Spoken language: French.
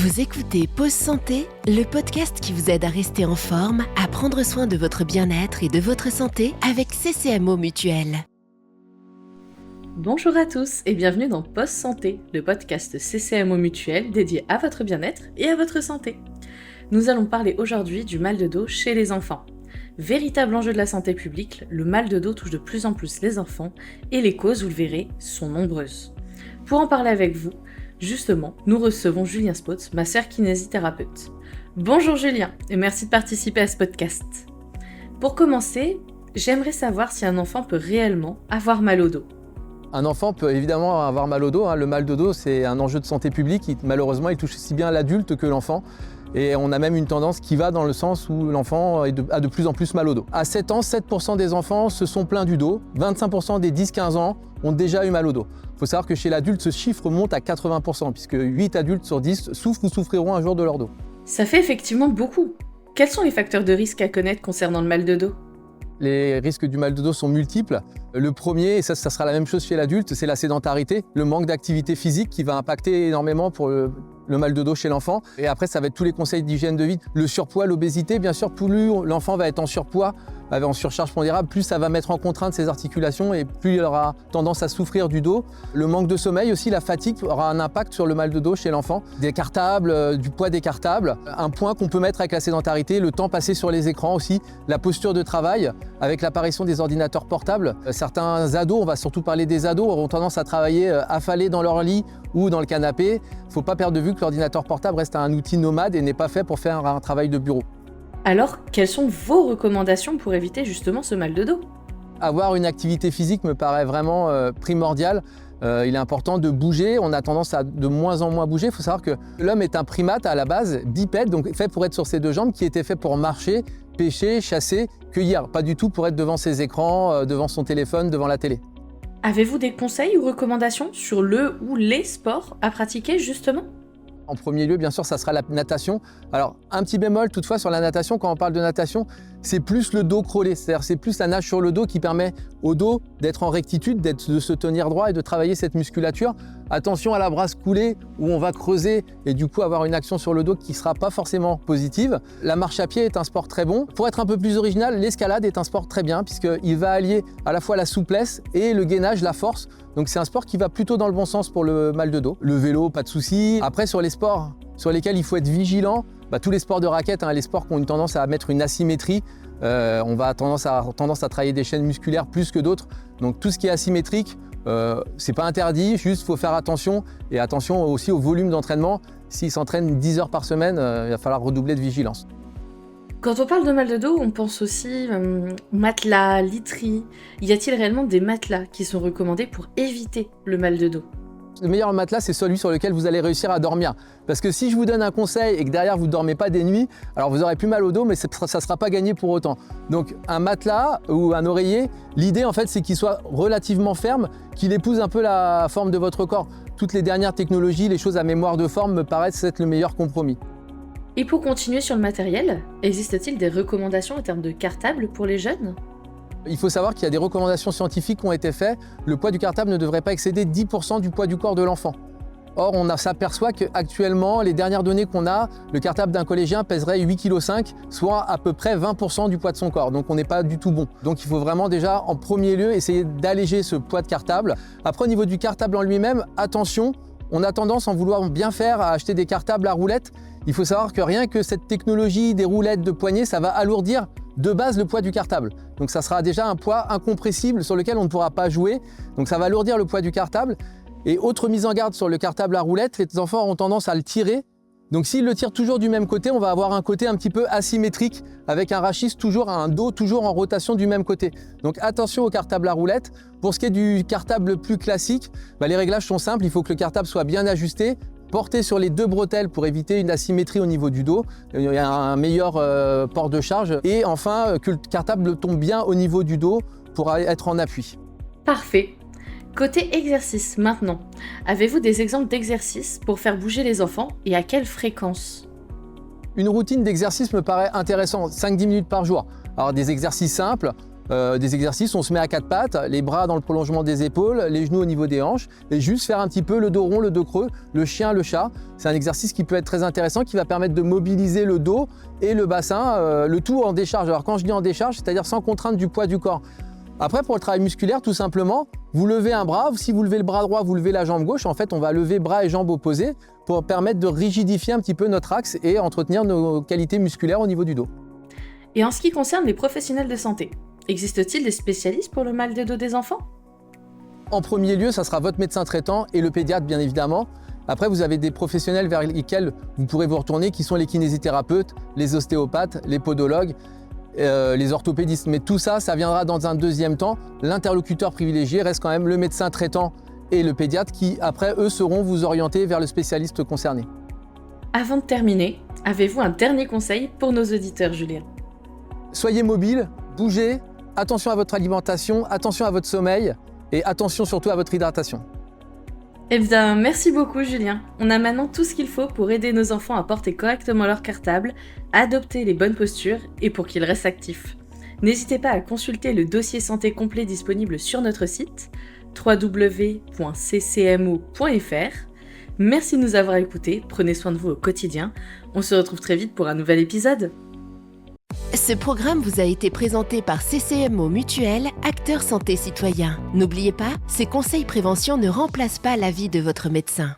Vous écoutez Pause Santé, le podcast qui vous aide à rester en forme, à prendre soin de votre bien-être et de votre santé avec CCMO Mutuelle. Bonjour à tous et bienvenue dans Pause Santé, le podcast CCMO Mutuelle dédié à votre bien-être et à votre santé. Nous allons parler aujourd'hui du mal de dos chez les enfants. Véritable enjeu de la santé publique, le mal de dos touche de plus en plus les enfants et les causes, vous le verrez, sont nombreuses. Pour en parler avec vous, justement, nous recevons Julien Spotz, masseur kinésithérapeute. Bonjour Julien, et merci de participer à ce podcast. Pour commencer, j'aimerais savoir si un enfant peut réellement avoir mal au dos. Un enfant peut évidemment avoir mal au dos. Le mal de dos, c'est un enjeu de santé publique. Malheureusement, il touche aussi bien l'adulte que l'enfant. Et on a même une tendance qui va dans le sens où l'enfant a de plus en plus mal au dos. À 7 ans, 7% des enfants se sont plaints du dos. 25% des 10-15 ans ont déjà eu mal au dos. Il faut savoir que chez l'adulte, ce chiffre monte à 80%, puisque 8 adultes sur 10 souffrent ou souffriront un jour de leur dos. Ça fait effectivement beaucoup. Quels sont les facteurs de risque à connaître concernant le mal de dos ? Les risques du mal de dos sont multiples. Le premier, et ça sera la même chose chez l'adulte, c'est la sédentarité, le manque d'activité physique qui va impacter énormément pour le mal de dos chez l'enfant. Et après, ça va être tous les conseils d'hygiène de vie. Le surpoids, l'obésité, bien sûr, plus l'enfant va être en surpoids, en surcharge pondérable, plus ça va mettre en contrainte ses articulations et plus il aura tendance à souffrir du dos. Le manque de sommeil aussi, la fatigue aura un impact sur le mal de dos chez l'enfant. Des cartables, du poids des cartables. Un point qu'on peut mettre avec la sédentarité, le temps passé sur les écrans aussi, la posture de travail avec l'apparition des ordinateurs portables. Certains ados, on va surtout parler des ados, auront tendance à travailler affalés dans leur lit ou dans le canapé. Il ne faut pas perdre de vue que l'ordinateur portable reste un outil nomade et n'est pas fait pour faire un travail de bureau. Alors, quelles sont vos recommandations pour éviter justement ce mal de dos ? Avoir une activité physique me paraît vraiment primordial. Il est important de bouger, on a tendance à de moins en moins bouger. Il faut savoir que l'homme est un primate à la base, bipède, donc fait pour être sur ses deux jambes, qui était fait pour marcher, pêcher, chasser, cueillir. Pas du tout pour être devant ses écrans, devant son téléphone, devant la télé. Avez-vous des conseils ou recommandations sur le ou les sports à pratiquer justement ? En premier lieu, bien sûr, ça sera la natation. Alors, un petit bémol toutefois sur la natation, quand on parle de natation, c'est plus le dos crawlé, c'est-à-dire c'est plus la nage sur le dos qui permet au dos d'être en rectitude, de se tenir droit et de travailler cette musculature. Attention à la brasse coulée où on va creuser et du coup avoir une action sur le dos qui ne sera pas forcément positive. La marche à pied est un sport très bon. Pour être un peu plus original, l'escalade est un sport très bien puisqu'il va allier à la fois la souplesse et le gainage, la force. Donc c'est un sport qui va plutôt dans le bon sens pour le mal de dos. Le vélo, pas de souci. Après, sur les sports sur lesquels il faut être vigilant, tous les sports de raquettes, les sports qui ont une tendance à mettre une asymétrie, on va tendance à travailler des chaînes musculaires plus que d'autres. Donc tout ce qui est asymétrique, c'est pas interdit, juste faut faire attention et attention aussi au volume d'entraînement. S'il s'entraîne 10 heures par semaine, il va falloir redoubler de vigilance. Quand on parle de mal de dos, on pense aussi matelas, literie. Y a-t-il réellement des matelas qui sont recommandés pour éviter le mal de dos ? Le meilleur matelas, c'est celui sur lequel vous allez réussir à dormir. Parce que si je vous donne un conseil et que derrière vous ne dormez pas des nuits, alors vous aurez plus mal au dos, mais ça ne sera pas gagné pour autant. Donc un matelas ou un oreiller, l'idée en fait c'est qu'il soit relativement ferme, qu'il épouse un peu la forme de votre corps. Toutes les dernières technologies, les choses à mémoire de forme me paraissent être le meilleur compromis. Et pour continuer sur le matériel, existe-t-il des recommandations en termes de cartable pour les jeunes ? Il faut savoir qu'il y a des recommandations scientifiques qui ont été faites. Le poids du cartable ne devrait pas excéder 10% du poids du corps de l'enfant. Or, on s'aperçoit qu'actuellement, les dernières données qu'on a, le cartable d'un collégien pèserait 8,5 kg, soit à peu près 20% du poids de son corps. Donc on n'est pas du tout bon. Donc il faut vraiment déjà, en premier lieu, essayer d'alléger ce poids de cartable. Après, au niveau du cartable en lui-même, attention, on a tendance, en vouloir bien faire, à acheter des cartables à roulettes. Il faut savoir que rien que cette technologie des roulettes de poignet, ça va alourdir de base le poids du cartable. Donc ça sera déjà un poids incompressible sur lequel on ne pourra pas jouer. Donc ça va alourdir le poids du cartable. Et autre mise en garde sur le cartable à roulettes, les enfants auront tendance à le tirer. Donc s'ils le tirent toujours du même côté, on va avoir un côté un petit peu asymétrique avec un rachis toujours, un dos toujours en rotation du même côté. Donc attention au cartable à roulettes. Pour ce qui est du cartable plus classique, les réglages sont simples. Il faut que le cartable soit bien ajusté, porté sur les deux bretelles pour éviter une asymétrie au niveau du dos. Il y a un meilleur port de charge. Et enfin, que le cartable tombe bien au niveau du dos pour être en appui. Parfait. Côté exercice maintenant, avez-vous des exemples d'exercices pour faire bouger les enfants et à quelle fréquence ? Une routine d'exercice me paraît intéressante, 5-10 minutes par jour. Alors des exercices simples, des exercices, on se met à quatre pattes, les bras dans le prolongement des épaules, les genoux au niveau des hanches, et juste faire un petit peu le dos rond, le dos creux, le chien, le chat. C'est un exercice qui peut être très intéressant, qui va permettre de mobiliser le dos et le bassin, le tout en décharge. Alors quand je dis en décharge, c'est-à-dire sans contrainte du poids du corps. Après, pour le travail musculaire, tout simplement, vous levez un bras, si vous levez le bras droit, vous levez la jambe gauche. En fait, on va lever bras et jambes opposés pour permettre de rigidifier un petit peu notre axe et entretenir nos qualités musculaires au niveau du dos. Et en ce qui concerne les professionnels de santé, existe-t-il des spécialistes pour le mal de dos des enfants ? En premier lieu, ça sera votre médecin traitant et le pédiatre, bien évidemment. Après, vous avez des professionnels vers lesquels vous pourrez vous retourner, qui sont les kinésithérapeutes, les ostéopathes, les podologues, les orthopédistes. Mais tout ça, ça viendra dans un deuxième temps. L'interlocuteur privilégié reste quand même le médecin traitant et le pédiatre qui, après, eux, seront vous orienter vers le spécialiste concerné. Avant de terminer, avez-vous un dernier conseil pour nos auditeurs, Julien ? Soyez mobile, bougez, attention à votre alimentation, attention à votre sommeil et attention surtout à votre hydratation. Eh bien, merci beaucoup Julien. On a maintenant tout ce qu'il faut pour aider nos enfants à porter correctement leur cartable, à adopter les bonnes postures et pour qu'ils restent actifs. N'hésitez pas à consulter le dossier santé complet disponible sur notre site www.ccmo.fr. Merci de nous avoir écoutés, prenez soin de vous au quotidien. On se retrouve très vite pour un nouvel épisode. Ce programme vous a été présenté par CCMO Mutuelle, acteur santé citoyen. N'oubliez pas, ces conseils prévention ne remplacent pas l'avis de votre médecin.